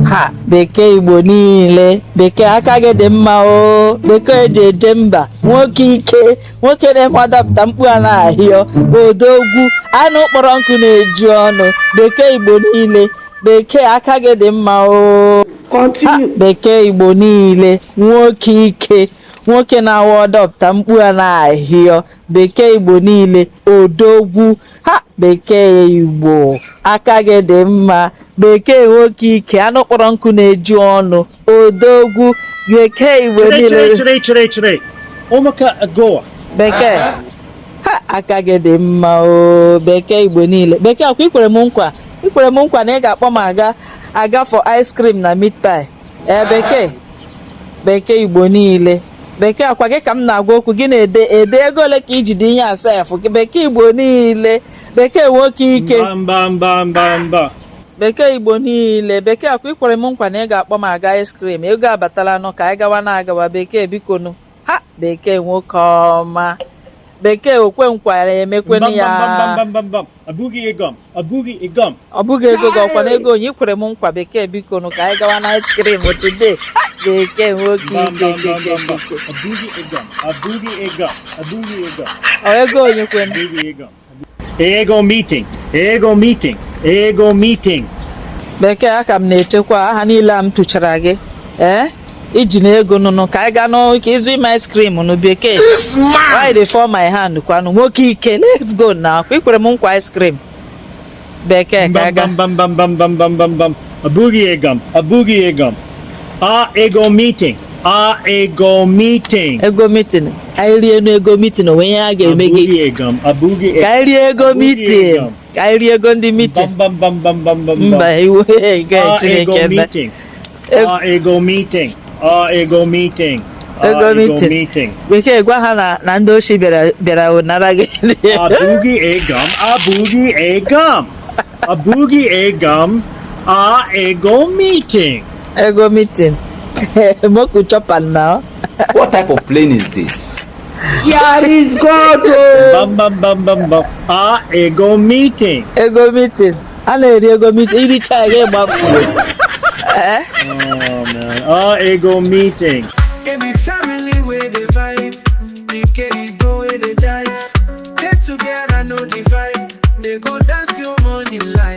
Ha bekee Igbo niile, bekee aka gị dị mma o, bekee eji eje mba, nwoke ike, nwoke na-enwadapụta mkpu a na-ahịọ, odogwu, anụ kpọrọ nkụ na-eju ọnụ, bekee Igbo niile, bekee aka gị dị mma o. Ha bekee Igbo niile, nwoke ike, nwoke na-awadapụta mkpu a na-ahịọ, bekee Igbo niile, odogwu, ha bekee Igbo aka gị dị mma, bekee nwoke ike, anụ kpọrọ nkụ na-eju ọnụ, odogwu, bekee Igbo niile. Chere. Omaka agoa. Bekee ha aka gị dị mma o, bekee Igbo niile, bekee akwa ikwere m nkwa na ị ga-akpọ m aga for ice cream na meat pie. Bekee Igbo niile, bekee akwa gị ka m na-agwa okwu gị na-ede ego ole ka iji dị ihe asef gị, bekee Igbo niile, bekee nwoke ike, Mba. bekee Igbo niile, bekee akwa ikwere m nkwa na ị ga-akpọ m aga ice cream, ego abatala nụ ka anyị gawa na-agawa, bekee bikonu, ha bekee nwoke ọma, bekee okwe nkwara emekwenu ya. Abụghị ego gị ọkwa na ego onye ikwere m nkwa, bekee bikonu ka anyị gawa na ice cream today, bekee nwoke ike. Abụghị ego. Ego onye kwenu? Ego meeting. Bekee aka m na-echekwa aha niile a m tụchara gị iji na ego nụnụ ka anyị gaa ka ịzụ ime ice cream nụ, bekee why dey fall my hand kwanụ, nwoke ike, let's go na kwa ikwere m nkwa ice cream, bekee ka aga. Abụghị ego. Ego meeting. Anyị rie n'ego meeting onwe ihe a ga-eme gị, ka anyị rie ego meeting, ka anyị rie ego ndị meeting. Mba iwe Ego meeting. Bekee gwa ha na ndị ochi bịara nara gị. Abụghị ego. Ego meeting. Moku chopan now. What type of plane is this? Yeah, he's God. Ego meeting. A na-eri ego meeting. Iricha gị gbafu. Oh man. Ego meeting. Every family where they vibe, they go where they jive. Get together, no divide. They go dance your money life.